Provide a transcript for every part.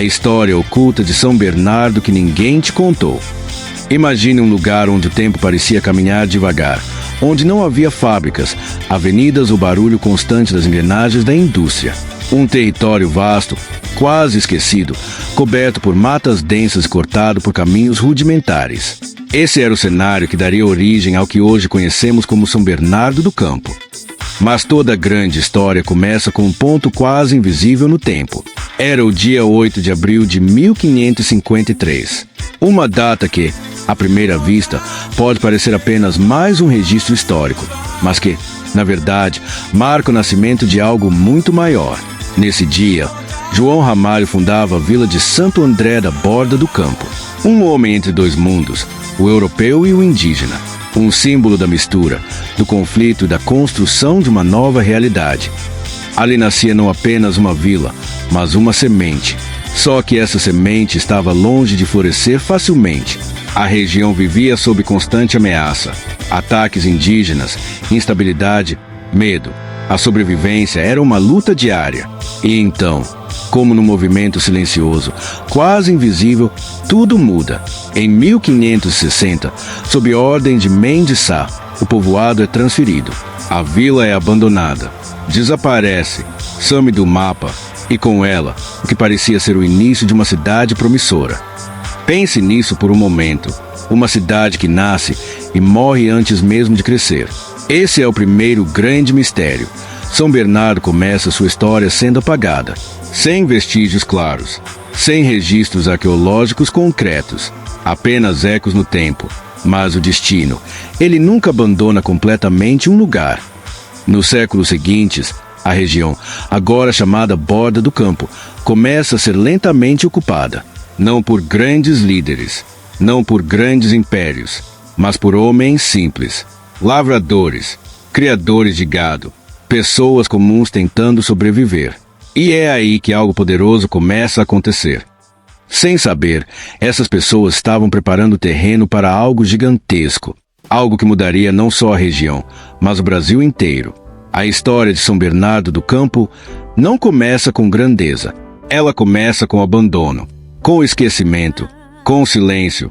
A história oculta de São Bernardo que ninguém te contou. Imagine um lugar onde o tempo parecia caminhar devagar, onde não havia fábricas, avenidas ou barulho constante das engrenagens da indústria. Um território vasto, quase esquecido, coberto por matas densas e cortado por caminhos rudimentares. Esse era o cenário que daria origem ao que hoje conhecemos como São Bernardo do Campo. Mas toda grande história começa com um ponto quase invisível no tempo. Era o dia 8 de abril de 1553. Uma data que, à primeira vista, pode parecer apenas mais um registro histórico, mas que, na verdade, marca o nascimento de algo muito maior. Nesse dia, João Ramalho fundava a vila de Santo André da Borda do Campo. Um homem entre dois mundos, o europeu e o indígena. Um símbolo da mistura, do conflito e da construção de uma nova realidade. Ali nascia não apenas uma vila, mas uma semente. Só que essa semente estava longe de florescer facilmente. A região vivia sob constante ameaça. Ataques indígenas, instabilidade, medo. A sobrevivência era uma luta diária. E então, como num movimento silencioso, quase invisível, tudo muda. Em 1560, sob ordem de Mendes Sá, o povoado é transferido. A vila é abandonada. Desaparece, some do mapa, e com ela, o que parecia ser o início de uma cidade promissora. Pense nisso por um momento. Uma cidade que nasce e morre antes mesmo de crescer. Esse é o primeiro grande mistério. São Bernardo começa sua história sendo apagada, sem vestígios claros, sem registros arqueológicos concretos, apenas ecos no tempo. Mas o destino, ele nunca abandona completamente um lugar. Nos séculos seguintes, a região, agora chamada Borda do Campo, começa a ser lentamente ocupada, não por grandes líderes, não por grandes impérios, mas por homens simples, lavradores, criadores de gado, pessoas comuns tentando sobreviver. E é aí que algo poderoso começa a acontecer. Sem saber, essas pessoas estavam preparando o terreno para algo gigantesco, algo que mudaria não só a região, mas o Brasil inteiro. A história de São Bernardo do Campo não começa com grandeza. Ela começa com abandono, com o esquecimento, com o silêncio.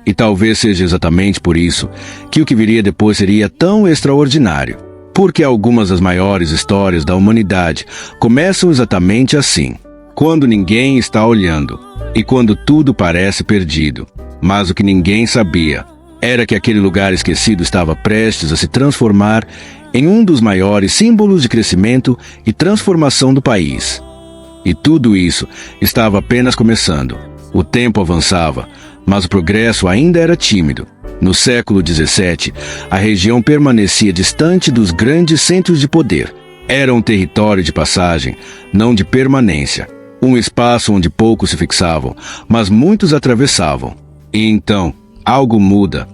E talvez seja exatamente por isso que o que viria depois seria tão extraordinário. Porque algumas das maiores histórias da humanidade começam exatamente assim. Quando ninguém está olhando e quando tudo parece perdido. Mas o que ninguém sabia era que aquele lugar esquecido estava prestes a se transformar em um dos maiores símbolos de crescimento e transformação do país. E tudo isso estava apenas começando. O tempo avançava, mas o progresso ainda era tímido. No século XVII, a região permanecia distante dos grandes centros de poder. Era um território de passagem, não de permanência. Um espaço onde poucos se fixavam, mas muitos atravessavam. E então, algo muda.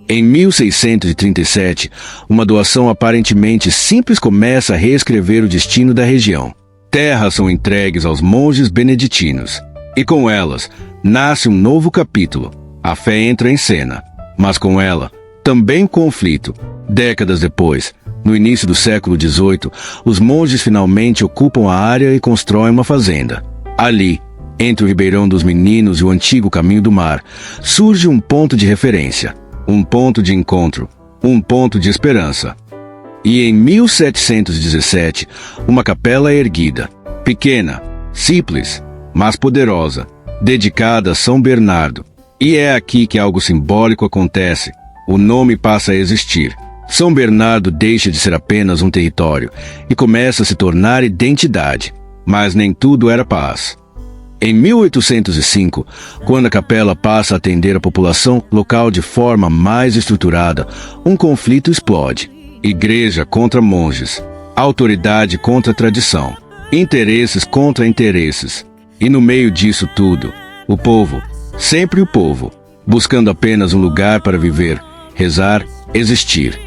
Em 1637, uma doação aparentemente simples começa a reescrever o destino da região. Terras são entregues aos monges beneditinos. E com elas, nasce um novo capítulo. A fé entra em cena. Mas com ela, também o conflito. Décadas depois, no início do século XVIII, os monges finalmente ocupam a área e constroem uma fazenda. Ali, entre o Ribeirão dos Meninos e o antigo Caminho do Mar, surge um ponto de referência, um ponto de encontro, um ponto de esperança. E em 1717, uma capela é erguida, pequena, simples, mas poderosa, dedicada a São Bernardo. E é aqui que algo simbólico acontece. O nome passa a existir. São Bernardo deixa de ser apenas um território e começa a se tornar identidade. Mas nem tudo era paz. Em 1805, quando a capela passa a atender a população local de forma mais estruturada, um conflito explode. Igreja contra monges, autoridade contra tradição, interesses contra interesses. E no meio disso tudo, o povo, sempre o povo, buscando apenas um lugar para viver, rezar, existir.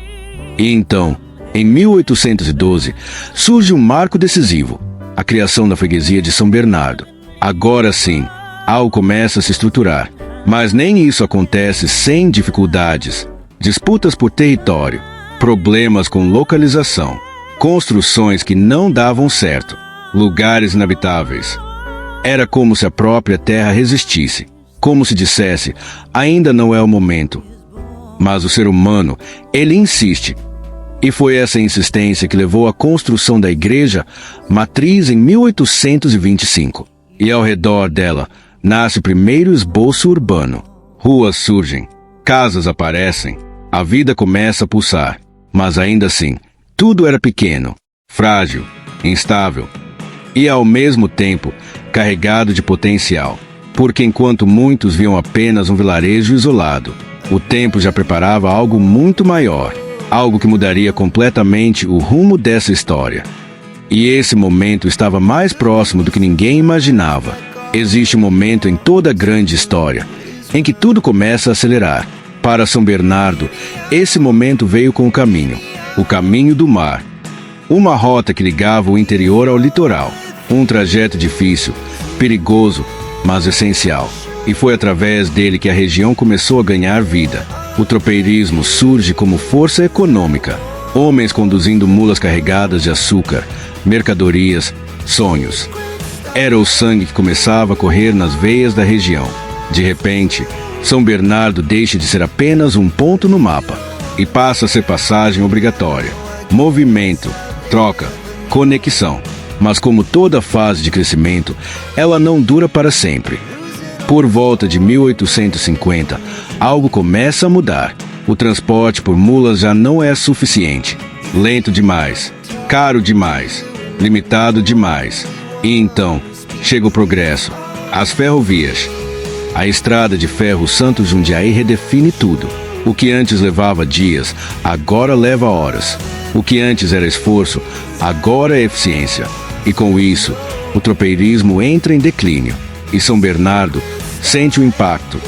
E então, em 1812, surge um marco decisivo, a criação da freguesia de São Bernardo. Agora sim, algo começa a se estruturar, mas nem isso acontece sem dificuldades. Disputas por território, problemas com localização, construções que não davam certo, lugares inabitáveis. Era como se a própria terra resistisse, como se dissesse, ainda não é o momento. Mas o ser humano, ele insiste. E foi essa insistência que levou à construção da igreja matriz em 1825. E ao redor dela, nasce o primeiro esboço urbano. Ruas surgem, casas aparecem, a vida começa a pulsar. Mas ainda assim, tudo era pequeno, frágil, instável e ao mesmo tempo carregado de potencial. Porque enquanto muitos viam apenas um vilarejo isolado, o tempo já preparava algo muito maior, algo que mudaria completamente o rumo dessa história. E esse momento estava mais próximo do que ninguém imaginava. Existe um momento em toda grande história em que tudo começa a acelerar. Para São Bernardo, esse momento veio com o caminho do mar. Uma rota que ligava o interior ao litoral. Um trajeto difícil, perigoso, mas essencial. E foi através dele que a região começou a ganhar vida. O tropeirismo surge como força econômica. Homens conduzindo mulas carregadas de açúcar, mercadorias, sonhos. Era o sangue que começava a correr nas veias da região. De repente, São Bernardo deixa de ser apenas um ponto no mapa e passa a ser passagem obrigatória. Movimento, troca, conexão. Mas como toda fase de crescimento, ela não dura para sempre. Por volta de 1850, algo começa a mudar. O transporte por mulas já não é suficiente. Lento demais, caro demais, limitado demais. E então, chega o progresso. As ferrovias. A estrada de ferro Santos Jundiaí redefine tudo. O que antes levava dias, agora leva horas. O que antes era esforço, agora é eficiência. E com isso, o tropeirismo entra em declínio. E São Bernardo sente o impacto.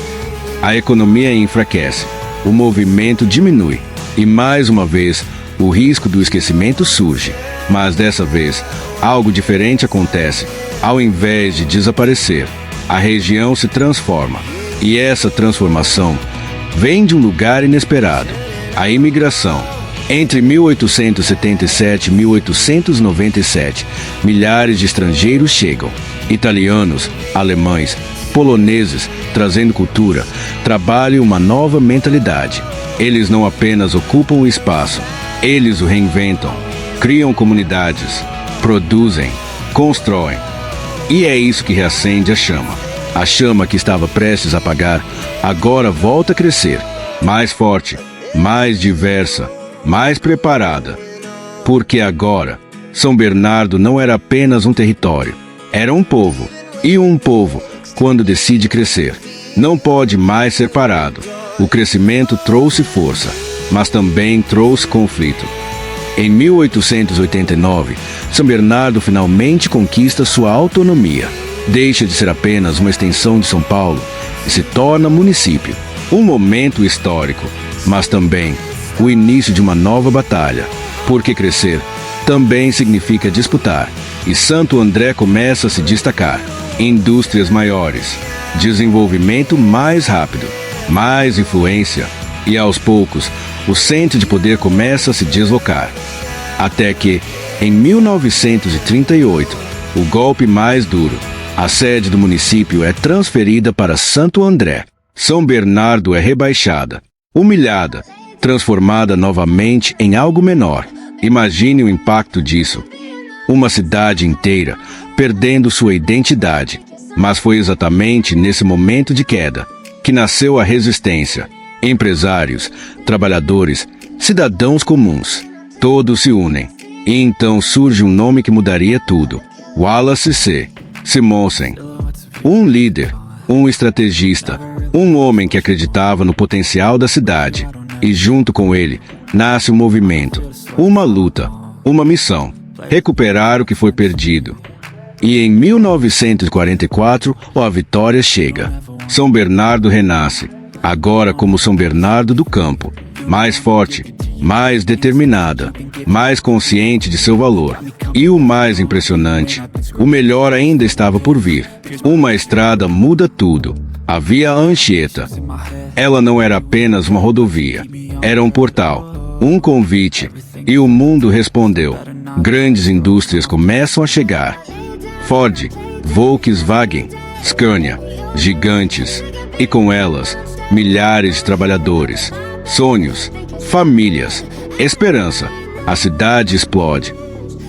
A economia enfraquece, o movimento diminui. E mais uma vez, o risco do esquecimento surge. Mas dessa vez, algo diferente acontece. Ao invés de desaparecer, a região se transforma. E essa transformação vem de um lugar inesperado: a imigração. Entre 1877 e 1897, milhares de estrangeiros chegam. Italianos, alemães, poloneses, trazendo cultura, trabalho e uma nova mentalidade. Eles não apenas ocupam o espaço, eles o reinventam, criam comunidades, produzem, constroem. E é isso que reacende a chama. A chama que estava prestes a apagar, agora volta a crescer, mais forte, mais diversa, mais preparada. Porque agora, São Bernardo não era apenas um território, era um povo. E um povo, quando decide crescer, não pode mais ser parado. O crescimento trouxe força, mas também trouxe conflito. Em 1889, São Bernardo finalmente conquista sua autonomia. Deixa de ser apenas uma extensão de São Paulo e se torna município. Um momento histórico, mas também o início de uma nova batalha. Porque crescer também significa disputar. E Santo André começa a se destacar. Indústrias maiores, desenvolvimento mais rápido, mais influência. E aos poucos, o centro de poder começa a se deslocar. Até que, em 1938, o golpe mais duro, a sede do município é transferida para Santo André. São Bernardo é rebaixada, humilhada, transformada novamente em algo menor. Imagine o impacto disso. Uma cidade inteira perdendo sua identidade. Mas foi exatamente nesse momento de queda que nasceu a resistência. Empresários, trabalhadores, cidadãos comuns, todos se unem. E então surge um nome que mudaria tudo: Wallace C. Simonsen. Um líder, um estrategista, um homem que acreditava no potencial da cidade. E junto com ele, nasce um movimento, uma luta, uma missão: recuperar o que foi perdido. E em 1944, a vitória chega. São Bernardo renasce, agora como São Bernardo do Campo, mais forte, mais determinada, mais consciente de seu valor. E o mais impressionante, o melhor ainda estava por vir. Uma estrada muda tudo. A Via Anchieta. Ela não era apenas uma rodovia, era um portal, um convite. E o mundo respondeu. Grandes indústrias começam a chegar. Ford, Volkswagen, Scania, gigantes, e com elas, milhares de trabalhadores, sonhos, famílias, esperança. A cidade explode.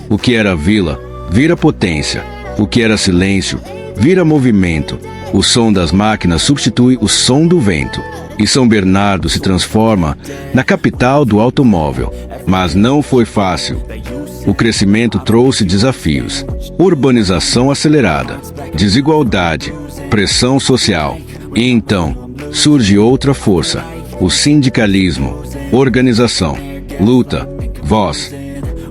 O que era vila, vira potência. O que era silêncio, vira movimento. O som das máquinas substitui o som do vento. E São Bernardo se transforma na capital do automóvel. Mas não foi fácil. O crescimento trouxe desafios. Urbanização acelerada, desigualdade, pressão social. E então, surge outra força: o sindicalismo, organização, luta, voz.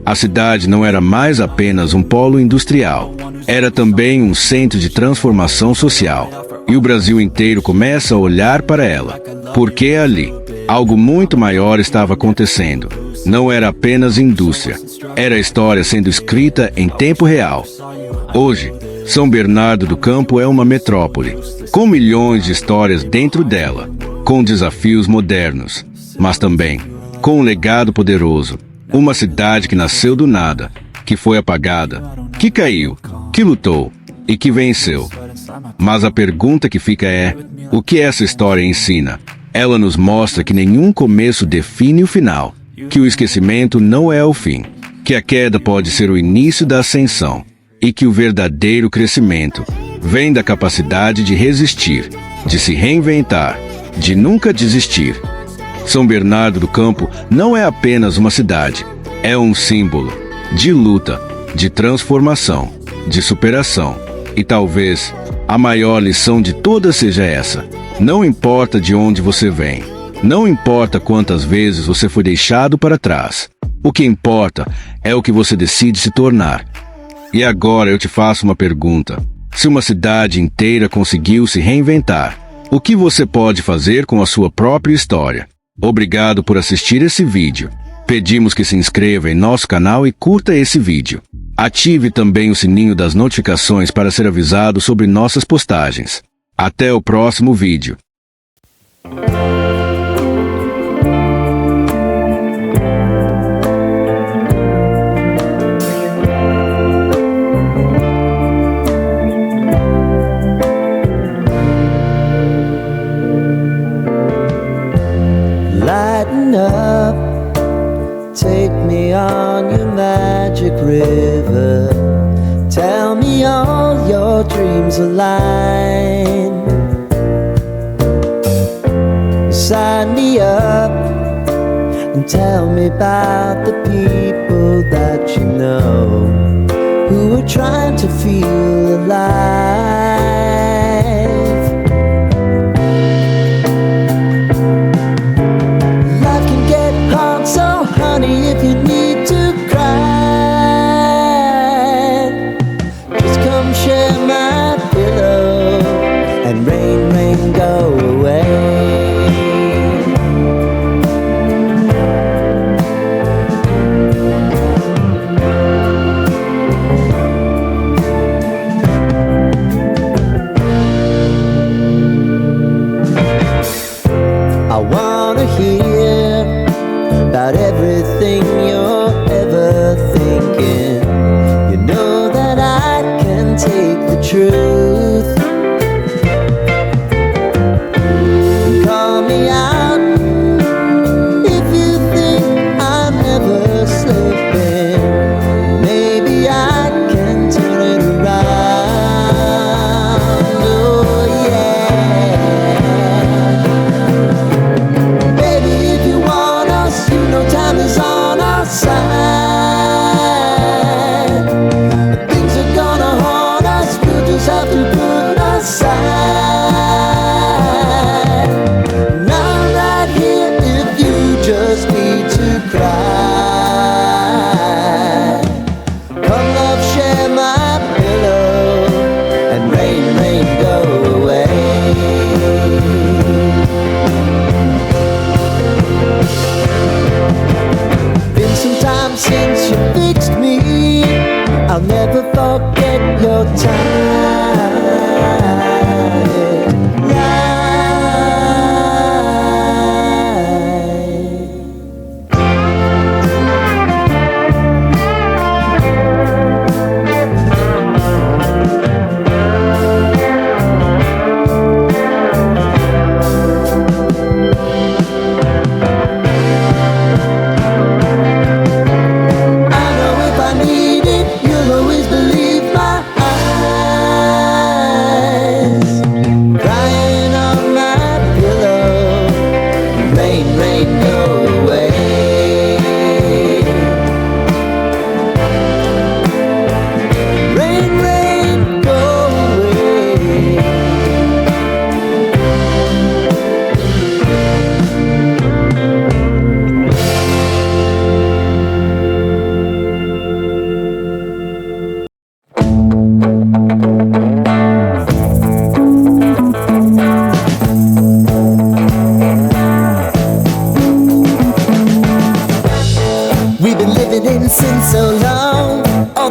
A cidade não era mais apenas um polo industrial. Era também um centro de transformação social. E o Brasil inteiro começa a olhar para ela. Porque ali, algo muito maior estava acontecendo. Não era apenas indústria. Era a história sendo escrita em tempo real. Hoje, São Bernardo do Campo é uma metrópole, com milhões de histórias dentro dela, com desafios modernos, mas também com um legado poderoso. Uma cidade que nasceu do nada, que foi apagada, que caiu, que lutou e que venceu. Mas a pergunta que fica é: o que essa história ensina? Ela nos mostra que nenhum começo define o final, que o esquecimento não é o fim, que a queda pode ser o início da ascensão e que o verdadeiro crescimento vem da capacidade de resistir, de se reinventar, de nunca desistir. São Bernardo do Campo não é apenas uma cidade, é um símbolo de luta, de transformação, de superação. E talvez a maior lição de todas seja essa: não importa de onde você vem, não importa quantas vezes você foi deixado para trás, o que importa é o que você decide se tornar. E agora eu te faço uma pergunta: se uma cidade inteira conseguiu se reinventar, o que você pode fazer com a sua própria história? Obrigado por assistir esse vídeo. Pedimos que se inscreva em nosso canal e curta esse vídeo. Ative também o sininho das notificações para ser avisado sobre nossas postagens. Até o próximo vídeo. Lighten up, take me on your magic river. Tell me all your dreams align. Sign me up and tell me about the people that you know who are trying to feel alive. So honey, if you need to cry, just come share my pillow and rain, rain, go away. I wanna hear about everything you're ever thinking. You know that I can take the truth. Call me out if you think I'm ever slipping. Maybe I can turn it around. Oh yeah. Baby, if you want us, you know time is on our side. Things are gonna haunt us, we'll just have to put aside. And I'm right here if you just need to cry. Come love, share my pillow and rain, rain, go away. Been some time since you fixed me. I'll never forget your time.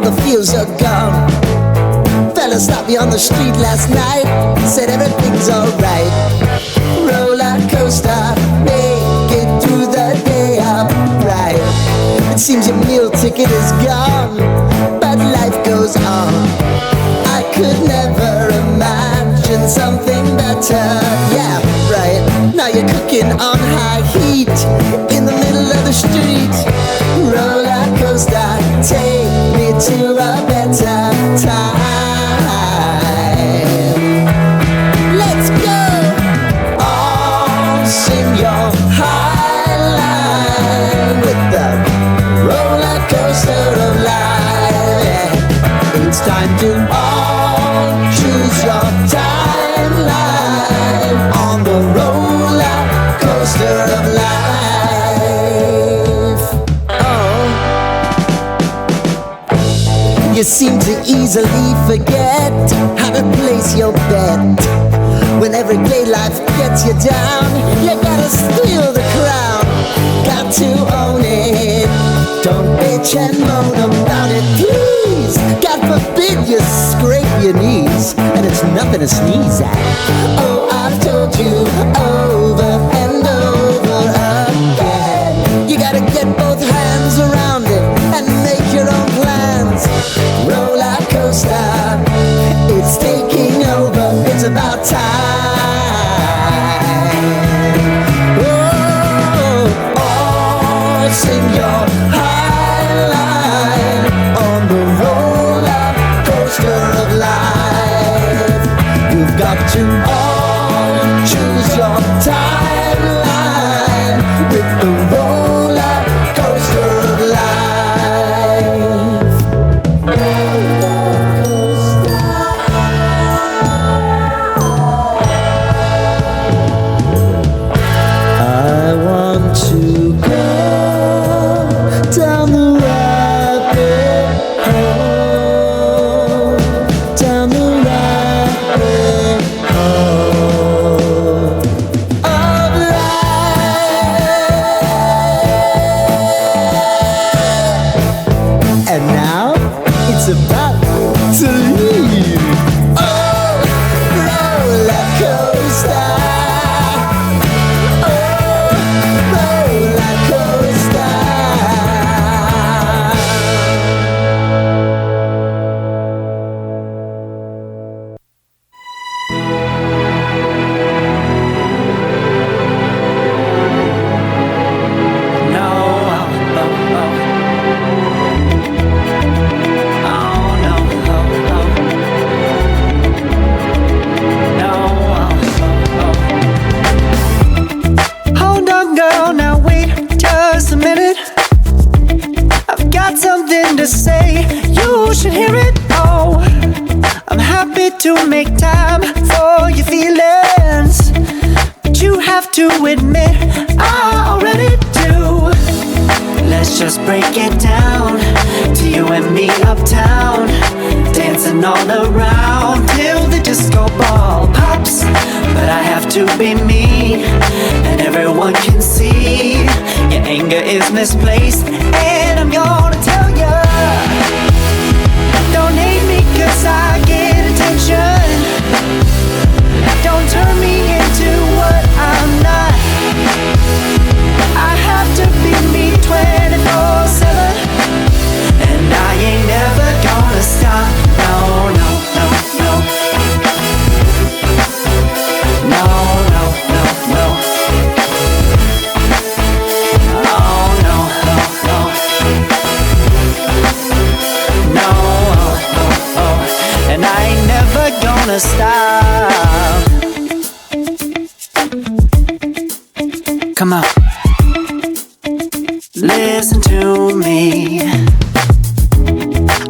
the feels are gone. Fella stopped me on the street last night, said everything's alright. Roller coaster, make it through the day upright. It seems your meal ticket is gone, but life goes on. I could never imagine something better. Yeah, right. Now you're cooking on high heat in the middle of the street. Roller coaster, take me to a better time. Let's go. All sing your high line with the roller coaster of life. It's time to all choose your timeline on the roller coaster of life. Oh, you seem to easily forget how to place your bet. When every day life gets you down, you gotta steal the crown. Got to own it. Don't bitch and moan about it, please. God forbid you scrape your knees, and it's nothing to sneeze at. Oh, I've told you over and over again, you gotta get both hands around it and make your own plans. Roller coaster, it's taking over, it's about time. Oh, all sing your high line on the roller coaster of life. You've got to all choose your timeline with the roller coaster of life. I want to go down the rabbit hole, down the rabbit hole of life. And now it's about to leave. Oh, roller coaster. Oh, roller coaster. No, oh, oh. Oh, no, oh, oh. No, oh, oh. Hold on, girl, now wait just a minute. I've got something to say, you should hear it. Oh, I'm happy to make time for your feelings, but you have to admit I already do. Let's just break it down to you and me uptown, dancing all around till the disco ball pops. But I have to be me, and everyone can see your anger is misplaced, and I'm gonna tell ya, don't hate me 'cause I get attention. Don't turn me into what I'm not. I have to be me 24/7, and I ain't never gonna stop. No, no, no, no. No, no, no, no. Oh, no, no, no. No, oh, oh, oh. And I ain't never gonna stop. Come on. Listen to me.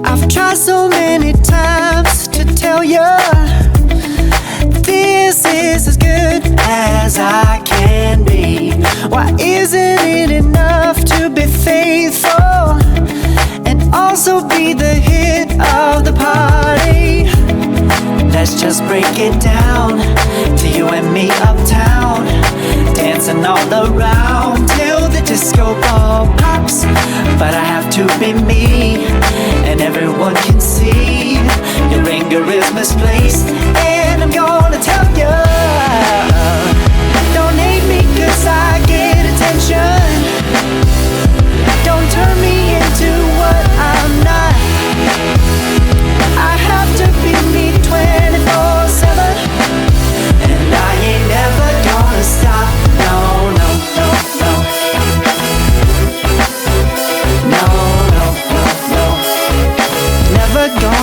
I've tried so many times to tell you this is as good as I can be. Why isn't it enough to be faithful and also be the hit of the party? Let's just break it down to you and me uptown, dancing all around till the disco ball pops. But I have to be me, and everyone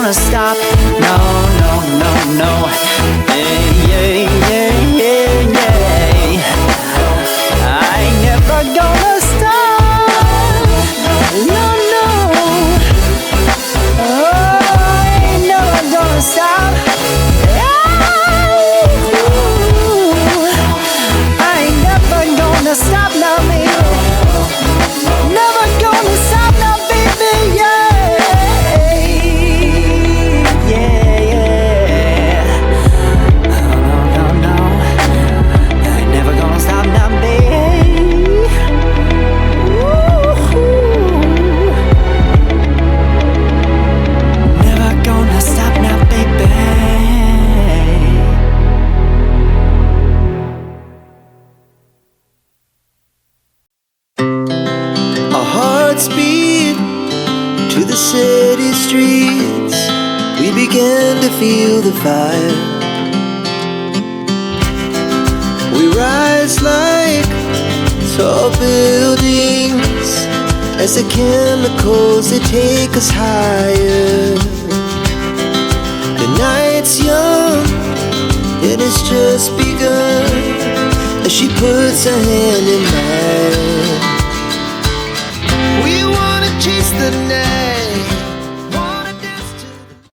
gonna stop. No, no, no, no. Yeah, yeah, yeah, yeah, yeah. I ain't never gonna stop. No, no. Oh, I ain't never gonna stop. I ain't never gonna stop now, baby. Never gonna stop now, baby. Yeah, yeah, yeah. No, no, no. I ain't never gonna stop now, baby. Ooh. Never gonna stop now, baby. Our hearts beat to the city streets. We began to feel the fire. We rise like tall buildings as the chemicals they take us higher. The night's young, it has just begun as she puts her hand in mine. We wanna chase the night.